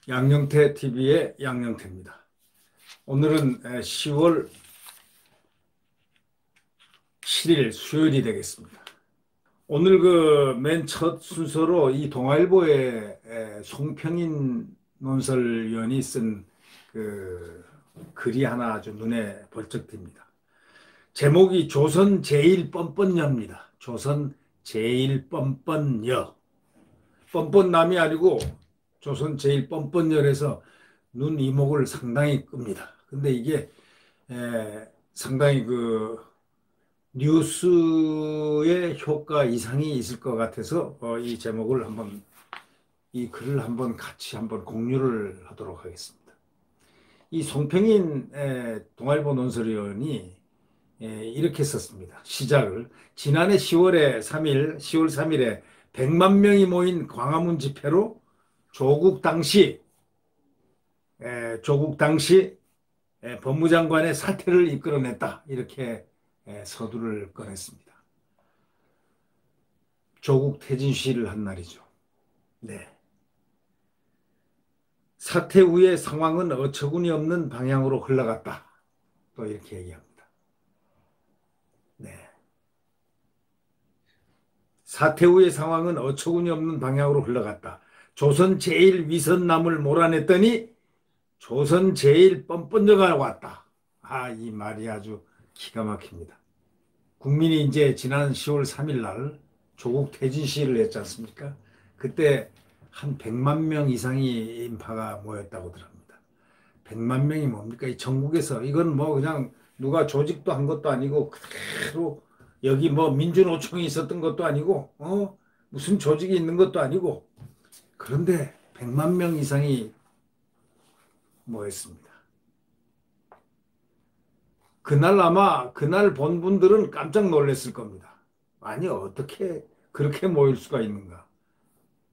양영태 TV의 양영태입니다. 오늘은 10월 7일 수요일이 되겠습니다. 오늘 그 맨 첫 순서로 이 동아일보의 송평인 논설위원이 쓴 그 글이 하나 아주 눈에 벌쩍 띕니다. 제목이 조선 제일 뻔뻔녀입니다. 조선 제일 뻔뻔녀. 뻔뻔남이 아니고 조선 제일 뻔뻔녀라서 눈 이목을 상당히 끕니다. 근데 이게 상당히 그 뉴스의 효과 이상이 있을 것 같아서 이 제목을 한번 이 글을 한번 같이 한번 공유를 하도록 하겠습니다. 이 송평인 동아일보 논설위원이 이렇게 썼습니다. 시작을 지난해 10월 3일에 100만 명이 모인 광화문 집회로 조국 당시 법무장관의 사퇴를 이끌어냈다. 이렇게 서두를 꺼냈습니다. 조국 퇴진 시위를 한 날이죠. 네. 사퇴 후의 상황은 어처구니 없는 방향으로 흘러갔다. 또 이렇게 얘기합니다. 네. 사퇴 후의 상황은 어처구니 없는 방향으로 흘러갔다. 조선 제일 위선남을 몰아냈더니 조선 제일 뻔뻔녀가 왔다. 이 말이 아주 기가 막힙니다. 국민이 이제 지난 10월 3일 날 조국 퇴진 시위를 했지 않습니까? 그때 한 100만 명 이상이 인파가 모였다고 들었습니다. 100만 명이 뭡니까? 이 전국에서 이건 뭐 그냥 누가 조직도 한 것도 아니고 그대로 여기 뭐 민주노총이 있었던 것도 아니고 무슨 조직이 있는 것도 아니고 그런데 100만 명 이상이 모였습니다. 그날 본 분들은 깜짝 놀랐을 겁니다. 아니, 어떻게 그렇게 모일 수가 있는가?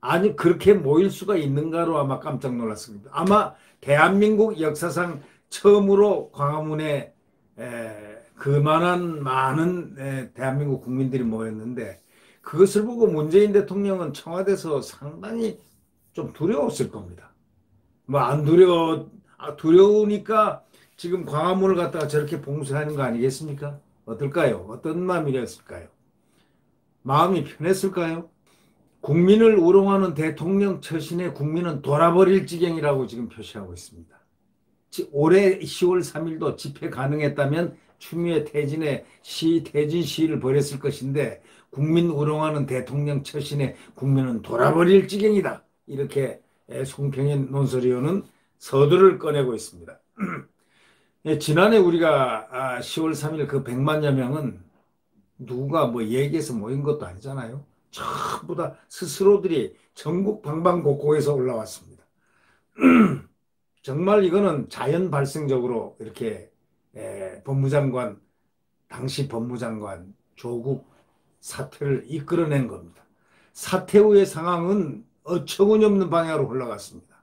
아니, 그렇게 모일 수가 있는가로 아마 깜짝 놀랐을 겁니다. 아마 대한민국 역사상 처음으로 광화문에 그만한 많은 대한민국 국민들이 모였는데 그것을 보고 문재인 대통령은 청와대에서 상당히 좀 두려웠을 겁니다. 뭐 안 두려우니까 지금 광화문을 갖다가 저렇게 봉쇄하는 거 아니겠습니까? 어떨까요? 어떤 마음이었을까요? 마음이 편했을까요? 국민을 우롱하는 대통령 처신에 국민은 돌아버릴 지경이라고 지금 표시하고 있습니다. 올해 10월 3일도 집회 가능했다면 추미애 퇴진 시위를 벌였을 것인데 국민 우롱하는 대통령 처신에 국민은 돌아버릴 지경이다. 이렇게 송평인 논설위원은 서두를 꺼내고 있습니다. 지난해 우리가 10월 3일 그 100만여 명은 누가 뭐 얘기해서 모인 것도 아니잖아요. 전부 다 스스로들이 전국 방방곡곡에서 올라왔습니다. 정말 이거는 자연 발생적으로 이렇게 당시 법무장관 조국 사퇴를 이끌어낸 겁니다. 사퇴 후의 상황은 어처구니 없는 방향으로 흘러갔습니다.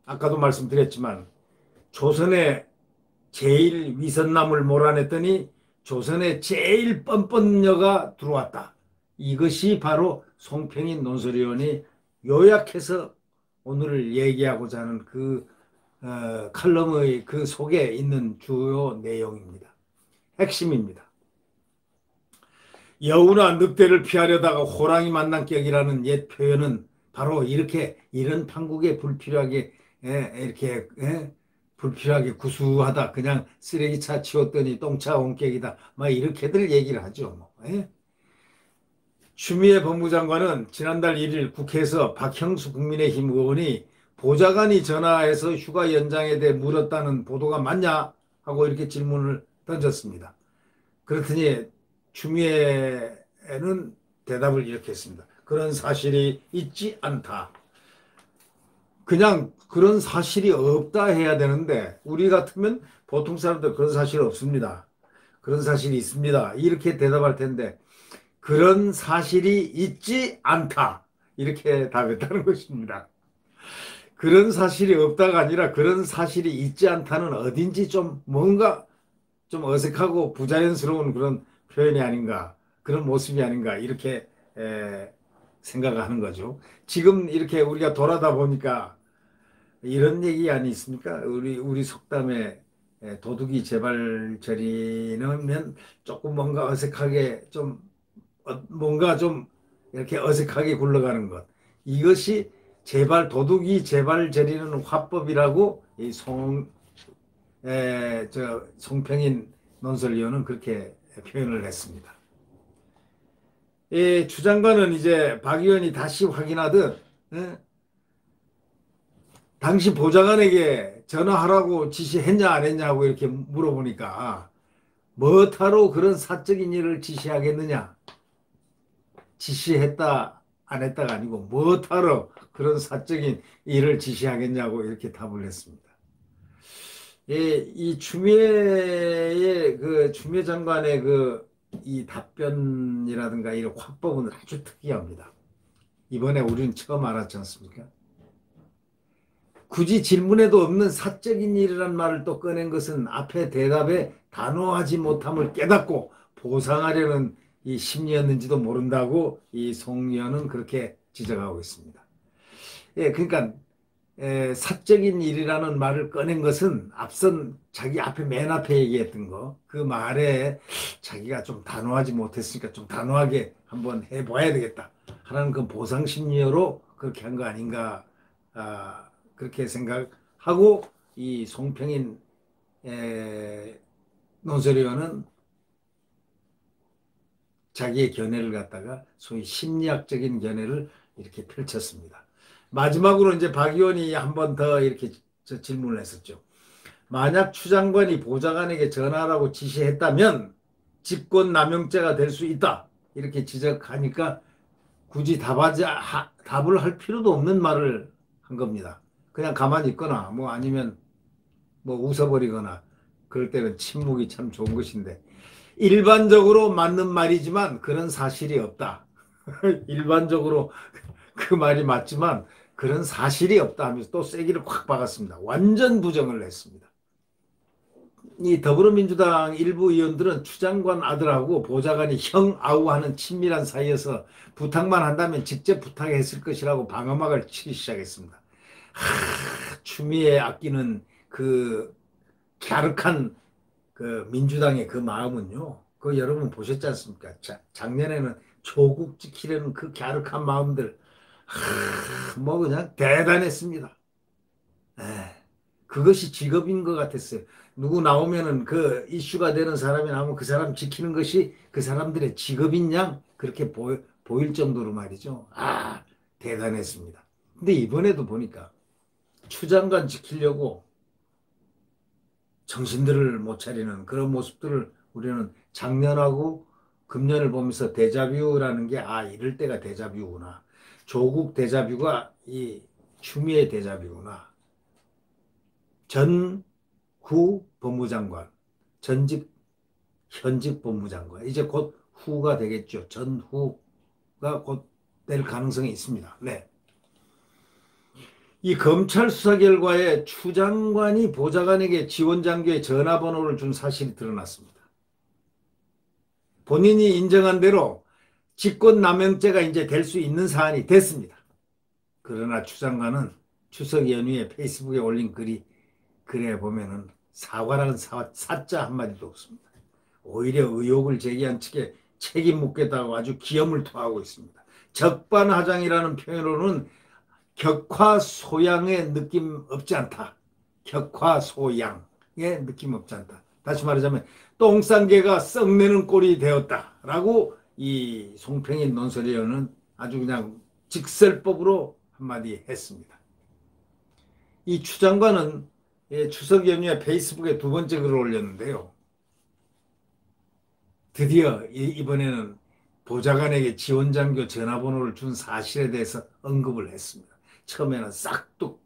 아까도 말씀드렸지만 조선의 제일 위선남을 몰아냈더니 조선의 제일 뻔뻔녀가 들어왔다. 이것이 바로 송평인 논설위원이 요약해서 오늘 얘기하고자 하는 그 칼럼의 그 속에 있는 주요 내용입니다. 핵심입니다. 여우나 늑대를 피하려다가 호랑이 만난 격이라는 옛 표현은 바로 이런 판국에 이렇게 불필요하게 구수하다. 그냥 쓰레기차 치웠더니 똥차 온격이다. 막 이렇게들 얘기를 하죠. 뭐. 추미애 법무장관은 지난달 1일 국회에서 박형수 국민의힘 의원이 보좌관이 전화해서 휴가 연장에 대해 물었다는 보도가 맞냐? 하고 이렇게 질문을 던졌습니다. 그렇더니 추미애는 대답을 이렇게 했습니다. 그런 사실이 있지 않다. 그냥 그런 사실이 없다 해야 되는데 우리 같으면 보통 사람들 그런 사실 없습니다. 그런 사실이 있습니다. 이렇게 대답할 텐데 그런 사실이 있지 않다. 이렇게 답했다는 것입니다. 그런 사실이 없다가 아니라 그런 사실이 있지 않다는 어딘지 좀 뭔가 좀 어색하고 부자연스러운 그런 표현이 아닌가, 그런 모습이 아닌가 이렇게 생각하는 거죠. 지금 이렇게 우리가 돌아다 보니까 이런 얘기 아니 있습니까? 우리 속담에 도둑이 제발 저리면 조금 뭔가 어색하게 좀 뭔가 좀 이렇게 어색하게 굴러가는 것. 이것이 제발 도둑이 제발 저리는 화법이라고 이 송평인 논설위원은 그렇게 표현을 했습니다. 주 장관은 이제 박 의원이 다시 확인하듯 당시 보좌관에게 전화하라고 지시했냐 안 했냐고 이렇게 물어보니까 뭐하러 그런 사적인 일을 지시하겠느냐. 지시했다 안 했다가 아니고 뭐하러 그런 사적인 일을 지시하겠냐고 이렇게 답을 했습니다. 예, 이 추미애 장관의 이 답변이라든가 이런 화법은 아주 특이합니다. 이번에 우리는 처음 알았지 않습니까? 굳이 질문에도 없는 사적인 일이란 말을 또 꺼낸 것은 앞에 대답에 단호하지 못함을 깨닫고 보상하려는 이 심리였는지도 모른다고 이 송 의원은 그렇게 지적하고 있습니다. 예, 그러니까 사적인 일이라는 말을 꺼낸 것은 앞선 자기 앞에 맨 앞에 얘기했던 거, 그 말에 자기가 좀 단호하지 못했으니까 좀 단호하게 한번 해봐야 되겠다 하는 그 보상 심리로 그렇게 한 거 아닌가, 그렇게 생각하고 이 송평인 논설위원은 자기의 견해를 갖다가 소위 심리학적인 견해를 이렇게 펼쳤습니다. 마지막으로 이제 박 의원이 한 번 더 이렇게 질문을 했었죠. 만약 추 장관이 보좌관에게 전화하라고 지시했다면 직권남용죄가 될 수 있다. 이렇게 지적하니까 굳이 답을 할 필요도 없는 말을 한 겁니다. 그냥 가만히 있거나 뭐 아니면 뭐 웃어버리거나 그럴 때는 침묵이 참 좋은 것인데 일반적으로 맞는 말이지만 그런 사실이 없다. 일반적으로 그 말이 맞지만 그런 사실이 없다 하면서 또 쐐기를 콱 박았습니다. 완전 부정을 했습니다. 이 더불어민주당 일부 의원들은 추 장관 아들하고 보좌관이 형 아우하는 친밀한 사이여서 부탁만 한다면 직접 부탁했을 것이라고 방어막을 치기 시작했습니다. 추미애 아끼는 그 갸륵한 그 민주당의 그 마음은요. 그 여러분 보셨지 않습니까? 작년에는 조국 지키려는 그 갸륵한 마음들, 뭐 그냥 대단했습니다. 에, 그것이 직업인 것 같았어요. 누구 나오면은 그 이슈가 되는 사람이 나오면 그 사람 지키는 것이 그 사람들의 직업인 양 그렇게 보일 정도로 말이죠. 대단했습니다. 근데 이번에도 보니까 추 장관 지키려고 정신들을 못 차리는 그런 모습들을 우리는 작년하고 금년을 보면서 데자뷰라는 게 이럴 때가 데자뷰구나. 조국 데자뷰가 이 추미애 데자뷰구나. 전후 법무장관, 전직 현직 법무장관 이제 곧 후가 되겠죠. 전후가 곧 될 가능성이 있습니다. 네. 이 검찰 수사 결과에 추 장관이 보좌관에게 지원장교의 전화번호를 준 사실이 드러났습니다. 본인이 인정한 대로 직권남용죄가 이제 될 수 있는 사안이 됐습니다. 그러나 추 장관은 추석 연휴에 페이스북에 올린 글에 보면은 사과라는 사자 한마디도 없습니다. 오히려 의혹을 제기한 측에 책임 묻겠다고 아주 기염을 토하고 있습니다. 적반하장이라는 표현으로는 격화소양의 느낌 없지 않다. 격화소양의 느낌 없지 않다. 다시 말하자면 똥싼개가 썩내는 꼴이 되었다라고 이 송평인 논설위원은 아주 그냥 직설법으로 한마디 했습니다. 이 추 장관은 추석 연휴에 페이스북에 두 번째 글을 올렸는데요. 드디어 이번에는 보좌관에게 지원장교 전화번호를 준 사실에 대해서 언급을 했습니다. 처음에는 싹둑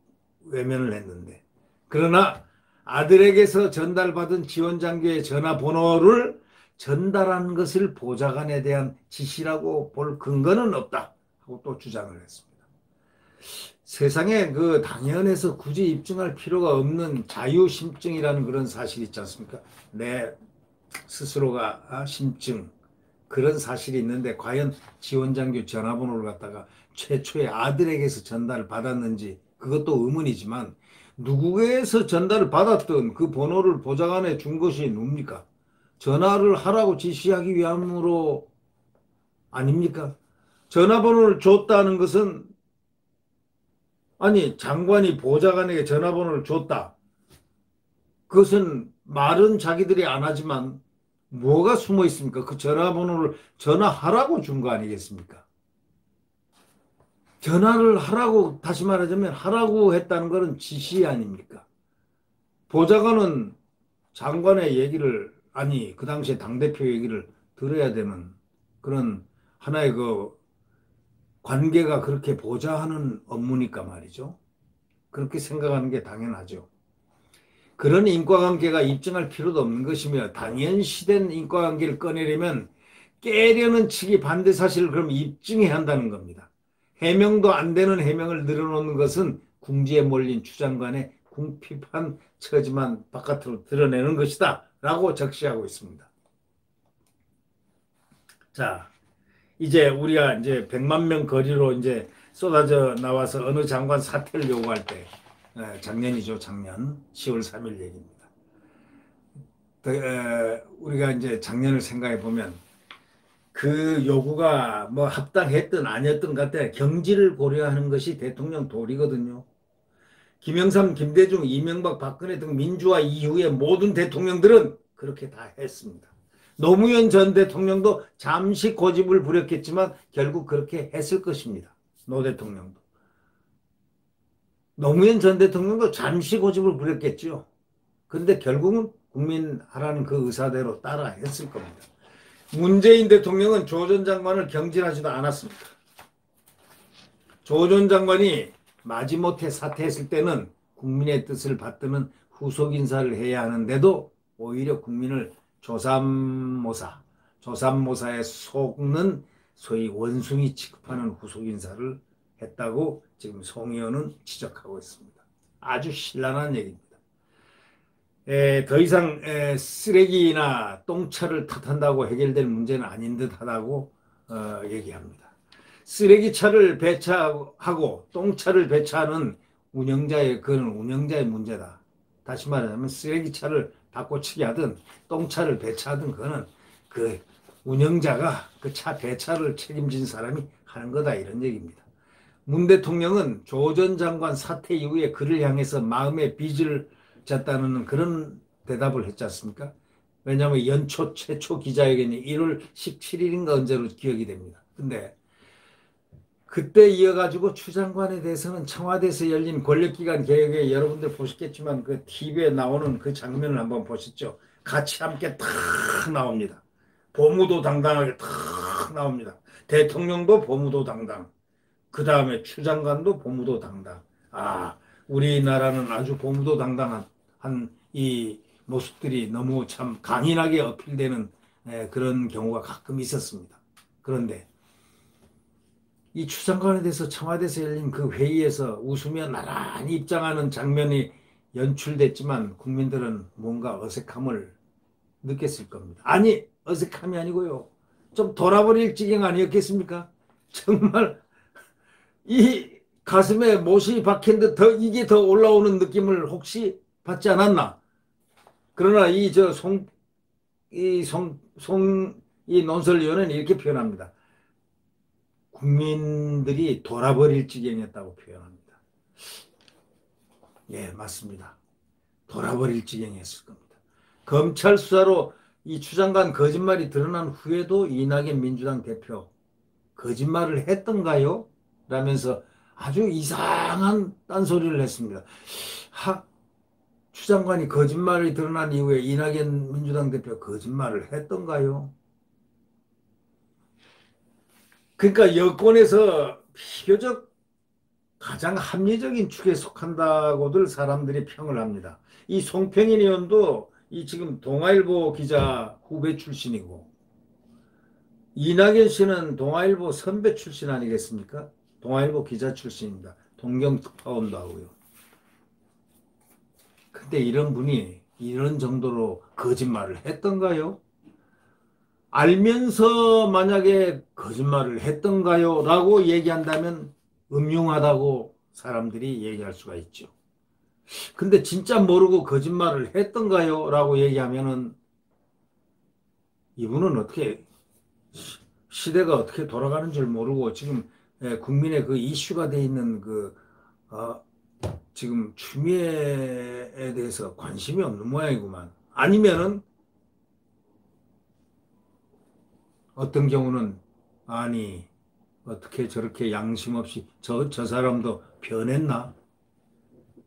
외면을 했는데 그러나 아들에게서 전달받은 지원장교의 전화번호를 전달한 것을 보좌관에 대한 지시라고 볼 근거는 없다 하고 또 주장을 했습니다. 세상에 그 당연해서 굳이 입증할 필요가 없는 자유심증이라는 그런 사실이 있지 않습니까? 내 스스로가 심증 그런 사실이 있는데 과연 지원장교 전화번호를 갖다가 최초의 아들에게서 전달을 받았는지 그것도 의문이지만 누구에게서 전달을 받았던 그 번호를 보좌관에 준 것이 뭡니까? 전화를 하라고 지시하기 위함으로 아닙니까? 전화번호를 줬다는 것은 아니 장관이 보좌관에게 전화번호를 줬다. 그것은 말은 자기들이 안 하지만 뭐가 숨어 있습니까? 그 전화번호를 전화하라고 준 거 아니겠습니까? 전화를 하라고 다시 말하자면 하라고 했다는 것은 지시 아닙니까? 보좌관은 장관의 얘기를 아니 그 당시에 당대표 얘기를 들어야 되는 그런 하나의 그 관계가 그렇게 보좌하는 업무니까 말이죠. 그렇게 생각하는 게 당연하죠. 그런 인과관계가 입증할 필요도 없는 것이며 당연시된 인과관계를 꺼내려면 깨려는 측이 반대 사실을 그럼 입증해야 한다는 겁니다. 해명도 안 되는 해명을 늘어놓는 것은 궁지에 몰린 추장관의 궁핍한 처지만 바깥으로 드러내는 것이다 라고 적시하고 있습니다. 자, 이제 우리가 이제 100만 명 거리로 이제 쏟아져 나와서 어느 장관 사퇴를 요구할 때 작년이죠. 작년 10월 3일 얘기입니다. 우리가 이제 작년을 생각해 보면 그 요구가 뭐 합당했든 아니었든 간에 경지를 고려하는 것이 대통령 도리거든요. 김영삼, 김대중, 이명박, 박근혜 등 민주화 이후의 모든 대통령들은 그렇게 다 했습니다. 노무현 전 대통령도 잠시 고집을 부렸겠지만 결국 그렇게 했을 것입니다. 노 대통령도. 노무현 전 대통령도 잠시 고집을 부렸겠죠. 근데 결국은 국민 하라는 그 의사대로 따라 했을 겁니다. 문재인 대통령은 조 전 장관을 경질하지도 않았습니다. 조 전 장관이 마지못해 사퇴했을 때는 국민의 뜻을 받드는 후속 인사를 해야 하는데도 오히려 국민을 조삼모사에 속는 소위 원숭이 취급하는 후속 인사를 했다고 지금 송 의원은 지적하고 있습니다. 아주 신랄한 얘기입니다. 더 이상 쓰레기나 똥차를 탓한다고 해결될 문제는 아닌 듯하다고 얘기합니다. 쓰레기차를 배차하고 똥차를 배차하는 그건 운영자의 문제다. 다시 말하자면 쓰레기차를 바꿔치기 하든 똥차를 배차하든 그거는 그 운영자가 그 차 배차를 책임진 사람이 하는 거다 이런 얘기입니다. 문 대통령은 조 전 장관 사퇴 이후에 그를 향해서 마음의 빚을 졌다는 그런 대답을 했지 않습니까? 왜냐하면 연초 최초 기자회견이 1월 17일인가 언제로 기억이 됩니다. 근데 그때 이어가지고 추 장관에 대해서는 청와대에서 열린 권력기관 개혁에 여러분들 보셨겠지만 그 TV에 나오는 그 장면을 한번 보셨죠? 같이 함께 탁 나옵니다. 보무도 당당하게 탁 나옵니다. 대통령도 보무도 당당. 그 다음에 추 장관도 보무도 당당. 아, 우리나라는 아주 보무도 당당한 이 모습들이 너무 참 강인하게 어필되는 그런 경우가 가끔 있었습니다. 그런데 이 추 장관에 대해서 청와대에서 열린 그 회의에서 웃으며 나란히 입장하는 장면이 연출됐지만 국민들은 뭔가 어색함을 느꼈을 겁니다. 아니, 어색함이 아니고요. 좀 돌아버릴 지경 아니었겠습니까? 정말 이 가슴에 못이 박힌 듯 이게 더 올라오는 느낌을 혹시 받지 않았나? 그러나 이 논설위원은 이렇게 표현합니다. 국민들이 돌아버릴 지경이었다고 표현합니다. 예, 맞습니다. 돌아버릴 지경이었을 겁니다. 검찰 수사로 이 추 장관 거짓말이 드러난 후에도 이낙연 민주당 대표 거짓말을 했던가요? 라면서 아주 이상한 딴소리를 했습니다. 추 장관이 거짓말이 드러난 이후에 이낙연 민주당 대표 거짓말을 했던가요? 그러니까 여권에서 비교적 가장 합리적인 축에 속한다고들 사람들이 평을 합니다. 이 송평인 의원도 이 지금 동아일보 기자 후배 출신이고 이낙연 씨는 동아일보 선배 출신 아니겠습니까? 동아일보 기자 출신입니다. 동경특파원도 하고요. 근데 이런 분이 이런 정도로 거짓말을 했던가요? 알면서 만약에 거짓말을 했던가요? 라고 얘기한다면 음흉하다고 사람들이 얘기할 수가 있죠. 근데 진짜 모르고 거짓말을 했던가요? 라고 얘기하면은 이분은 어떻게 시대가 어떻게 돌아가는 줄 모르고 지금 국민의 그 이슈가 돼 있는 어, 지금 추미애에 대해서 관심이 없는 모양이구만. 아니면은 어떤 경우는 아니 어떻게 저렇게 양심 없이 저 사람도 변했나?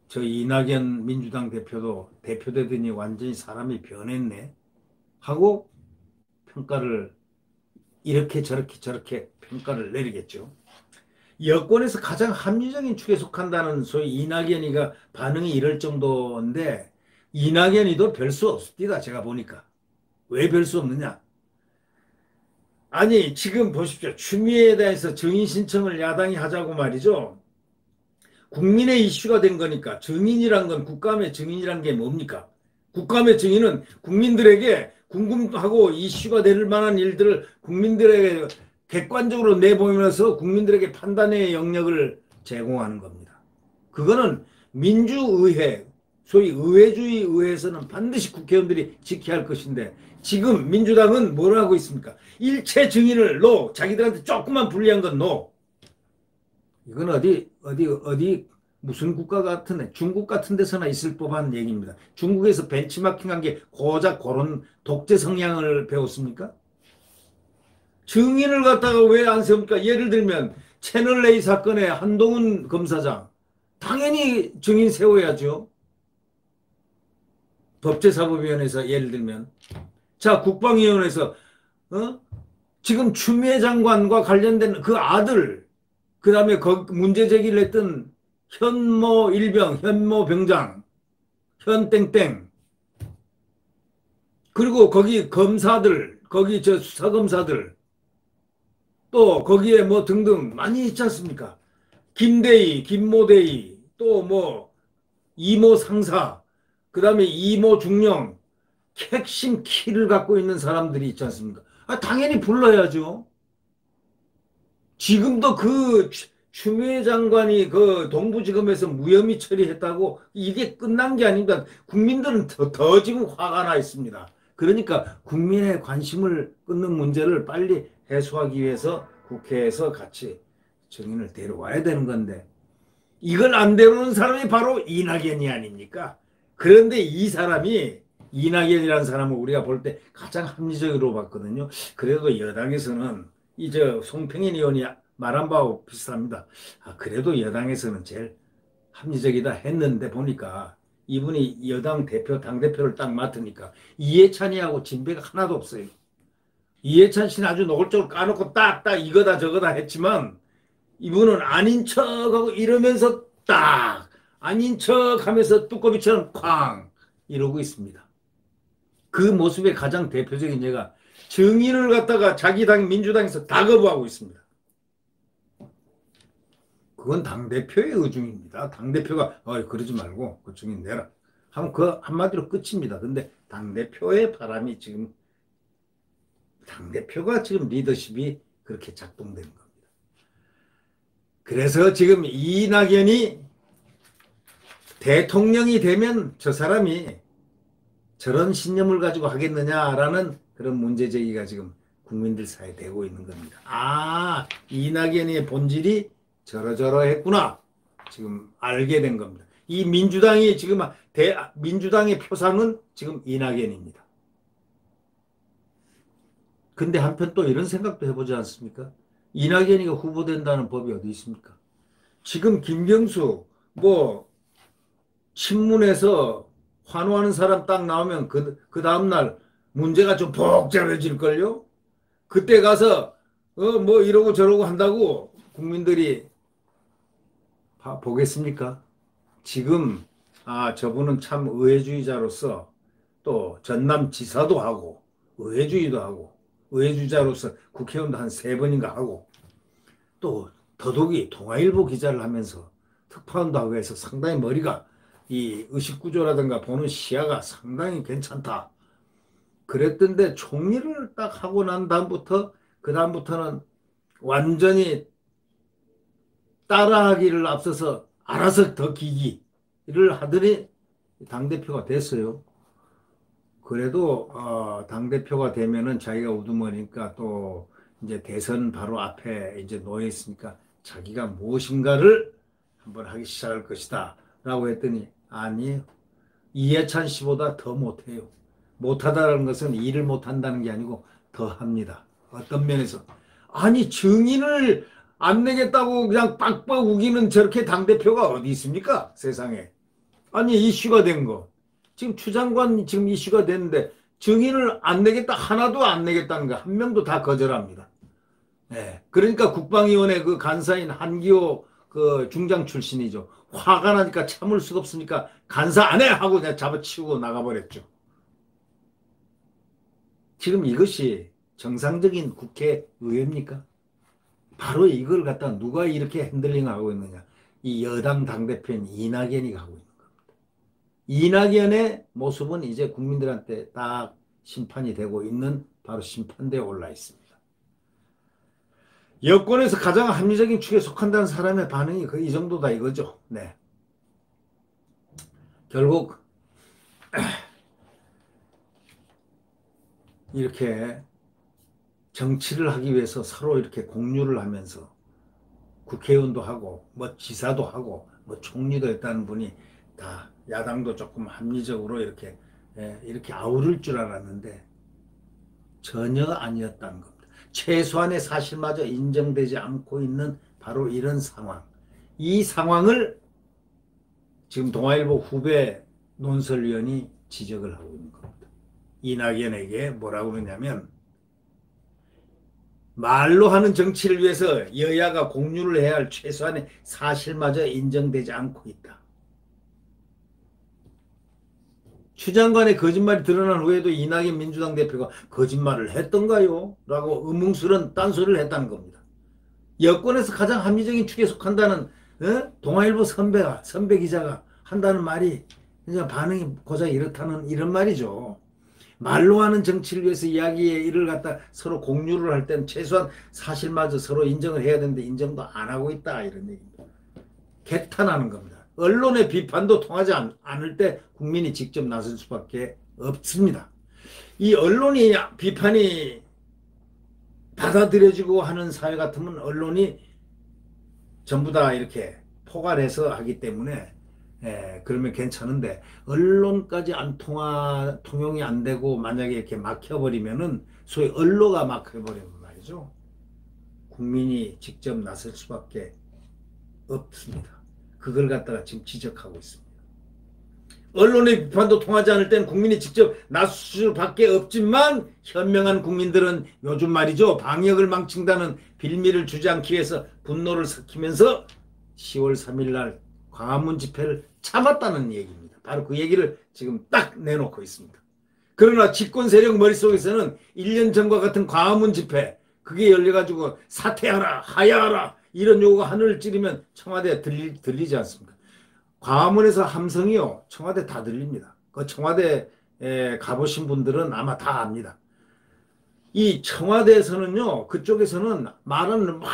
저 이낙연 민주당 대표도 대표되더니 완전히 사람이 변했네 하고 평가를 이렇게 저렇게 저렇게 평가를 내리겠죠. 여권에서 가장 합리적인 축에 속한다는 소위 이낙연이가 반응이 이럴 정도인데 이낙연이도 별 수 없습니다. 제가 보니까. 왜 별 수 없느냐? 아니 지금 보십시오. 추미애에 대해서 증인 신청을 야당이 하자고 말이죠. 국민의 이슈가 된 거니까 증인이란 건 국감의 증인이란 게 뭡니까? 국감의 증인은 국민들에게 궁금하고 이슈가 될 만한 일들을 국민들에게 객관적으로 내보면서 국민들에게 판단의 영역을 제공하는 겁니다. 그거는 민주의회, 소위 의회주의 의회에서는 반드시 국회의원들이 지켜야 할 것인데 지금 민주당은 뭘 하고 있습니까? 일체 증인을 노, 자기들한테 조금만 불리한 건 노. 이건 어디 무슨 국가 같은 데 중국 같은 데서나 있을 법한 얘기입니다. 중국에서 벤치마킹한 게 고작 그런 독재 성향을 배웠습니까? 증인을 갖다가 왜 안 세웁니까? 예를 들면 채널A 사건의 한동훈 검사장 당연히 증인 세워야죠. 법제사법위원회에서 예를 들면 자 국방위원회에서 지금 추미애 장관과 관련된 그 아들 그 다음에 문제 제기를 했던 현모 일병, 현모 병장, 현땡땡, 그리고 거기 검사들, 거기 저 수사검사들, 또 거기에 뭐 등등 많이 있지 않습니까? 김대희, 김모대희, 또 뭐 이모 상사, 그 다음에 이모 중령, 핵심 키를 갖고 있는 사람들이 있지 않습니까? 아, 당연히 불러야죠. 지금도 그 추미애 장관이 그 동부지검에서 무혐의 처리했다고 이게 끝난 게 아닙니다. 국민들은 더 지금 화가 나 있습니다. 그러니까 국민의 관심을 끊는 문제를 빨리 해소하기 위해서 국회에서 같이 증인을 데려와야 되는 건데 이걸 안 데려오는 사람이 바로 이낙연이 아닙니까? 그런데 이 사람이 이낙연이라는 사람을 우리가 볼 때 가장 합리적으로 봤거든요. 그래도 여당에서는 이제 송평인 의원이 말한 바와 비슷합니다. 아, 그래도 여당에서는 제일 합리적이다 했는데 보니까 이분이 여당 대표, 당대표를 딱 맡으니까 이해찬이하고 진배가 하나도 없어요. 이해찬 씨는 아주 노골적으로 까놓고 딱딱 이거다 저거다 했지만 이분은 아닌 척하고 이러면서 딱 아닌 척하면서 뚜꺼비처럼 쾅 이러고 있습니다. 그 모습의 가장 대표적인 예가 증인을 갖다가 자기 당 민주당에서 다 거부하고 있습니다. 그건 당대표의 의중입니다. 당대표가 그러지 말고 그 증인 내라 하면 그 한마디로 끝입니다. 근데 당대표의 바람이 지금 당대표가 지금 리더십이 그렇게 작동되는 겁니다. 그래서 지금 이낙연이 대통령이 되면 저 사람이 저런 신념을 가지고 하겠느냐라는 그런 문제 제기가 지금 국민들 사이에 되고 있는 겁니다. 아, 이낙연의 본질이 저러저러했구나. 지금 알게 된 겁니다. 이 민주당이 지금 민주당의 표상은 지금 이낙연입니다. 근데 한편 또 이런 생각도 해보지 않습니까? 이낙연이가 후보된다는 법이 어디 있습니까? 지금 김경수 뭐 신문에서 환호하는 사람 딱 나오면 그 다음날 문제가 좀 복잡해질걸요? 그때 가서 뭐 이러고 저러고 한다고 국민들이 보겠습니까? 지금 저분은 참 의회주의자로서 또 전남지사도 하고 의회주의도 하고 의회주의자로서 국회의원도 한 3번인가 하고 또 더더욱이 동아일보 기자를 하면서 특파원도 하고 해서 상당히 머리가 이 의식구조라든가 보는 시야가 상당히 괜찮다. 그랬던데 총리를 딱 하고 난 다음부터 그 다음부터는 완전히 따라하기를 앞서서 알아서 더 기기를 하더니 당대표가 됐어요. 그래도 당대표가 되면은 자기가 우두머니까 또 이제 대선 바로 앞에 이제 놓여 있으니까 자기가 무엇인가를 한번 하기 시작할 것이다 라고 했더니 아니 이해찬 씨보다 더 못해요. 못하다는 것은 일을 못한다는 게 아니고 더 합니다. 어떤 면에서 아니 증인을 안 내겠다고 그냥 빡빡 우기는 저렇게 당대표가 어디 있습니까? 세상에. 아니 이슈가 된 거. 지금 추 장관 지금 이슈가 됐는데 증인을 안 내겠다 하나도 안 내겠다는 거 한 명도 다 거절합니다. 예. 그러니까 국방위원회 그 간사인 한기호 그 중장 출신이죠. 화가 나니까 참을 수가 없으니까 간사 안 해 하고 그냥 잡아치우고 나가버렸죠. 지금 이것이 정상적인 국회의회입니까? 바로 이걸 갖다 누가 이렇게 핸들링하고 있느냐. 이 여당 당대표인 이낙연이 하고 있는 겁니다. 이낙연의 모습은 이제 국민들한테 딱 심판이 되고 있는 바로 심판대에 올라 있습니다. 여권에서 가장 합리적인 축에 속한다는 사람의 반응이 거의 이 정도다 이거죠. 네. 결국 이렇게 정치를 하기 위해서 서로 이렇게 공유를 하면서 국회의원도 하고 뭐 지사도 하고 뭐 총리도 했다는 분이 다 야당도 조금 합리적으로 이렇게 아우를 줄 알았는데 전혀 아니었다는 겁니다. 최소한의 사실마저 인정되지 않고 있는 바로 이런 상황. 이 상황을 지금 동아일보 후배 논설위원이 지적을 하고 있는 겁니다. 이낙연에게 뭐라고 그러냐면 말로 하는 정치를 위해서 여야가 공유를 해야 할 최소한의 사실마저 인정되지 않고 있다. 추 장관의 거짓말이 드러난 후에도 이낙연 민주당 대표가 거짓말을 했던가요? 라고 의문스러운 딴소리를 했다는 겁니다. 여권에서 가장 합리적인 축에 속한다는 동아일보 선배 기자가 한다는 말이 그냥 반응이 고작 이렇다는 이런 말이죠. 말로 하는 정치를 위해서 이야기의 일을 갖다 서로 공유를 할 때는 최소한 사실마저 서로 인정을 해야 되는데 인정도 안 하고 있다 이런 얘기입니다. 개탄하는 겁니다. 언론의 비판도 통하지 않을 때 국민이 직접 나설 수밖에 없습니다. 이 언론이 비판이 받아들여지고 하는 사회 같으면 언론이 전부 다 이렇게 포괄해서 하기 때문에 그러면 괜찮은데 언론까지 통용이 안 되고 만약에 이렇게 막혀버리면은 소위 언로가 막혀버리면 말이죠. 국민이 직접 나설 수밖에 없습니다. 그걸 갖다가 지금 지적하고 있습니다. 언론의 비판도 통하지 않을 때는 국민이 직접 나설 수밖에 없지만 현명한 국민들은 요즘 말이죠. 방역을 망친다는 빌미를 주지 않기 위해서 분노를 섞이면서 10월 3일 날 광화문 집회를 참았다는 얘기입니다. 바로 그 얘기를 지금 딱 내놓고 있습니다. 그러나 집권 세력 머릿속에서는 1년 전과 같은 광화문 집회 그게 열려가지고 사퇴하라 하야하라 이런 요구가 하늘을 찌르면 청와대에 들리지 않습니까? 광화문에서 함성이요. 청와대 다 들립니다. 그 청와대에 가보신 분들은 아마 다 압니다. 이 청와대에서는요. 그쪽에서는 말하는 막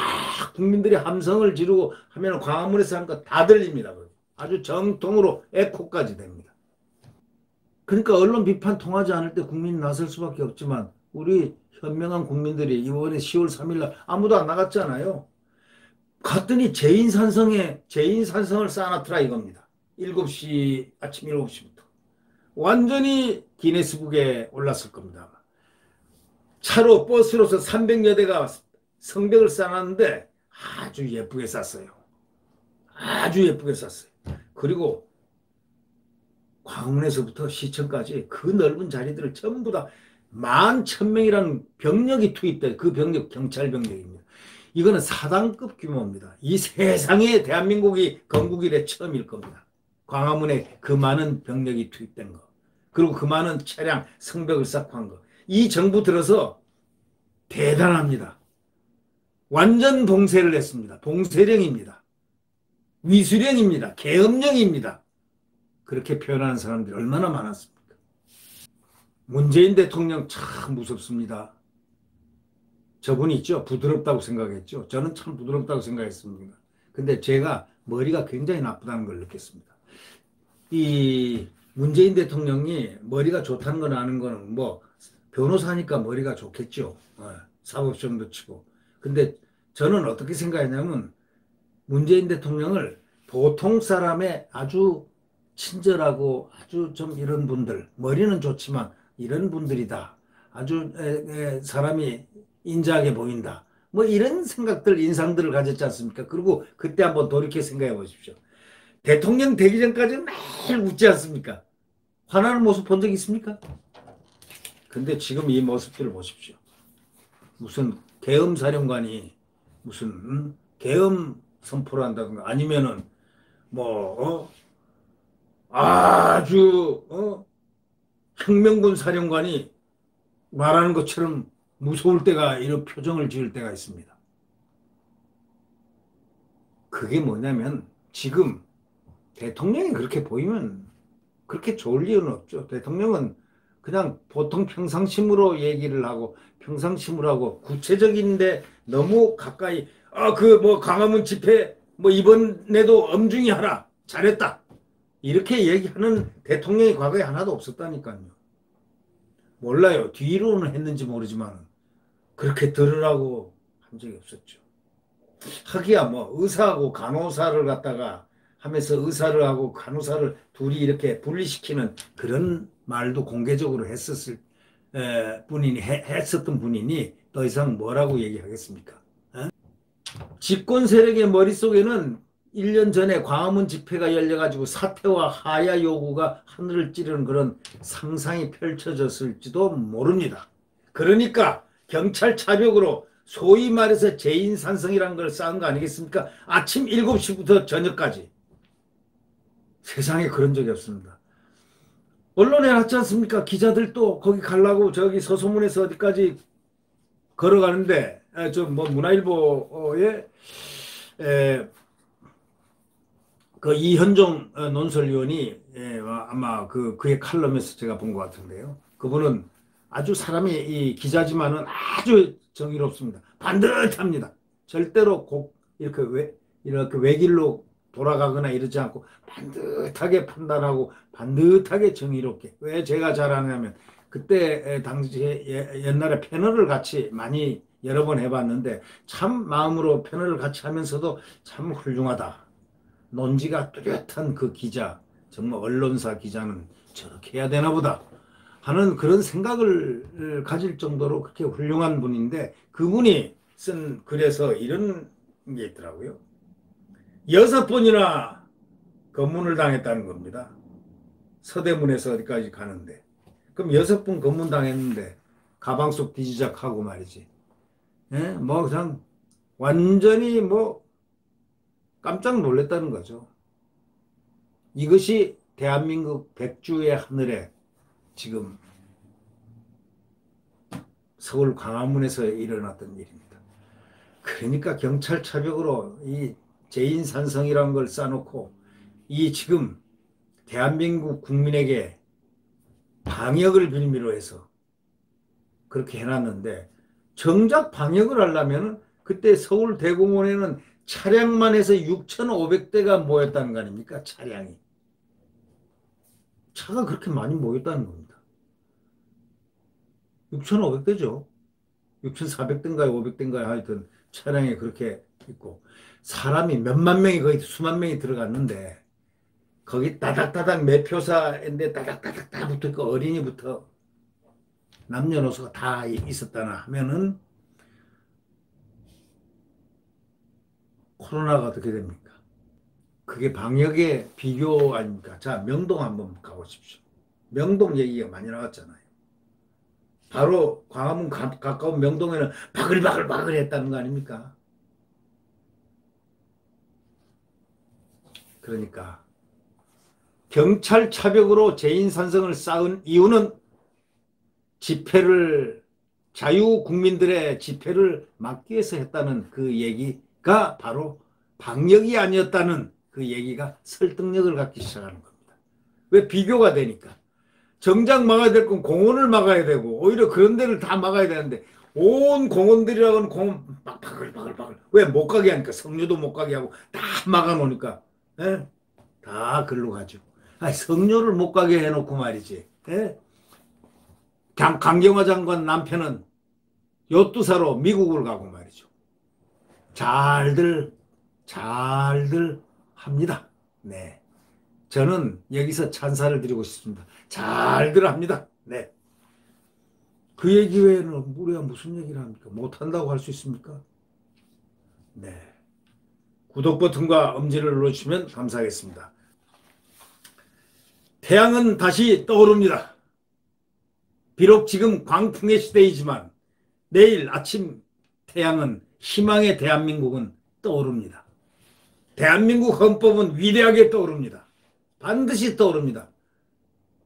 국민들이 함성을 지르고 하면 광화문에서 한 거 다 들립니다. 아주 정통으로 에코까지 됩니다. 그러니까 언론 비판 통하지 않을 때 국민이 나설 수밖에 없지만 우리 현명한 국민들이 이번에 10월 3일 날 아무도 안 나갔잖아요. 갔더니 재인산성을 쌓아놨더라 이겁니다. 아침 7시부터. 완전히 기네스북에 올랐을 겁니다. 차로 버스로서 300여 대가 성벽을 쌓았는데 아주 예쁘게 쌌어요. 아주 예쁘게 쌌어요. 그리고 광화문에서부터 시청까지 그 넓은 자리들을 전부 다 11,000명이라는 병력이 투입돼. 그 병력 경찰 병력입니다. 이거는 사단급 규모입니다. 이 세상에 대한민국이 건국 이래 처음일 겁니다. 광화문에 그 많은 병력이 투입된 거. 그리고 그 많은 차량 성벽을 쌓고 한 거. 이 정부 들어서 대단합니다. 완전 봉쇄를 했습니다. 봉쇄령입니다. 위수령입니다. 계엄령입니다. 그렇게 표현하는 사람들이 얼마나 많았습니까? 문재인 대통령 참 무섭습니다. 저분이 있죠. 부드럽다고 생각했죠. 저는 참 부드럽다고 생각했습니다. 근데 제가 머리가 굉장히 나쁘다는 걸 느꼈습니다. 이 문재인 대통령이 머리가 좋다는 건 아는 거는 뭐 변호사니까 머리가 좋겠죠. 사법시험도 치고. 근데 저는 어떻게 생각했냐면 문재인 대통령을 보통 사람의 아주 친절하고 아주 좀 이런 분들, 머리는 좋지만 이런 분들이다. 아주 사람이 인자하게 보인다. 뭐 이런 생각들, 인상들을 가졌지 않습니까? 그리고 그때 한번 돌이켜 생각해 보십시오. 대통령 되기 전까지는 매일 웃지 않습니까? 화나는 모습 본 적 있습니까? 근데 지금 이 모습들을 보십시오. 무슨 계엄 사령관이 무슨 계엄 선포를 한다든가 아니면은 뭐 아주 혁명군 사령관이 말하는 것처럼 무서울 때가 이런 표정을 지을 때가 있습니다. 그게 뭐냐면 지금 대통령이 그렇게 보이면 그렇게 좋을 이유는 없죠. 대통령은 그냥 보통 평상심으로 얘기를 하고 평상심으로 하고 구체적인데 너무 가까이 그 뭐 광화문 집회 뭐 이번에도 엄중히 하라 잘했다 이렇게 얘기하는 대통령이 과거에 하나도 없었다니까요. 몰라요. 뒤로는 했는지 모르지만 그렇게 들으라고 한 적이 없었죠. 하기야 뭐 의사하고 간호사를 갖다가 하면서 의사를 하고 간호사를 둘이 이렇게 분리시키는 그런 말도 공개적으로 했었던 분이니 더 이상 뭐라고 얘기하겠습니까? 집권 세력의 머릿속에는 1년 전에 광화문 집회가 열려가지고 사퇴와 하야 요구가 하늘을 찌르는 그런 상상이 펼쳐졌을지도 모릅니다. 그러니까 경찰 차벽으로 소위 말해서 재인산성이라는 걸 쌓은 거 아니겠습니까? 아침 7시부터 저녁까지. 세상에 그런 적이 없습니다. 언론에 났지 않습니까? 기자들도 거기 가려고 저기 서소문에서 어디까지 걸어가는데 저 뭐 문화일보에 그 이현종 논설위원이 아마 그의 칼럼에서 제가 본 것 같은데요. 그분은 아주 사람이 이 기자지만은 아주 정의롭습니다. 반듯합니다. 절대로 이렇게 외길로 돌아가거나 이러지 않고 반듯하게 판단하고 반듯하게 정의롭게. 왜 제가 잘 아냐면 그때 당시에 옛날에 패널을 같이 많이 여러 번 해봤는데 참 마음으로 패널을 같이 하면서도 참 훌륭하다. 논지가 뚜렷한 그 기자, 정말 언론사 기자는 저렇게 해야 되나 보다 하는 그런 생각을 가질 정도로 그렇게 훌륭한 분인데 그분이 쓴 글에서 이런 게 있더라고요. 6번이나 검문을 당했다는 겁니다. 서대문에서 어디까지 가는데. 그럼 6번 검문 당했는데 가방 속 뒤지작하고 말이지. 뭐 그냥 완전히 뭐 깜짝 놀랐다는 거죠. 이것이 대한민국 백주의 하늘에 지금 서울 광화문에서 일어났던 일입니다. 그러니까 경찰 차벽으로 이 재인산성이라는 걸 쌓아놓고 이 지금 대한민국 국민에게 방역을 빌미로 해서 그렇게 해놨는데 정작 방역을 하려면 그때 서울대공원에는 차량만 해서 6,500대가 모였다는 거 아닙니까? 차량이. 차가 그렇게 많이 모였다는 겁니다. 6,500대죠. 6,400대인가요? 500대인가요? 하여튼 차량이 그렇게 있고 사람이 몇만 명이 거의 수만 명이 들어갔는데 거기 따닥따닥 매표사인데 따닥따닥 다 붙어있고 어린이부터 남녀노소가 다 있었다나 하면은 코로나가 어떻게 됩니까? 그게 방역의 비교 아닙니까? 자, 명동 한번 가보십시오. 명동 얘기가 많이 나왔잖아요. 바로 광화문 가까운 명동에는 바글바글 했다는 거 아닙니까? 그러니까 경찰 차벽으로 재인산성을 쌓은 이유는 집회를 자유국민들의 집회를 막기 위해서 했다는 그 얘기가 바로 방역이 아니었다는 그 얘기가 설득력을 갖기 시작하는 겁니다. 왜 비교가 되니까. 정작 막아야 될 건 공원을 막아야 되고 오히려 그런 데를 다 막아야 되는데 온 공원들이라고는 공원 막 바글바글바글 왜 못 가게 하니까 성녀도 못 가게 하고 다 막아놓으니까 예? 다 글로 가죠. 아니, 성녀를 못 가게 해놓고 말이지. 예? 강경화 장관 남편은 요트 사러 미국을 가고 말이죠. 잘들 합니다. 네. 저는 여기서 찬사를 드리고 싶습니다. 잘들 합니다. 네. 그 얘기 외에는 우리가 무슨 얘기를 합니까? 못한다고 할 수 있습니까? 네. 구독 버튼과 엄지를 눌러주시면 감사하겠습니다. 태양은 다시 떠오릅니다. 비록 지금 광풍의 시대이지만 내일 아침 태양은 희망의 대한민국은 떠오릅니다. 대한민국 헌법은 위대하게 떠오릅니다. 반드시 떠오릅니다.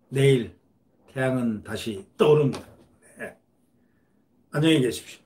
내일 태양은 다시 떠오릅니다. 네. 안녕히 계십시오.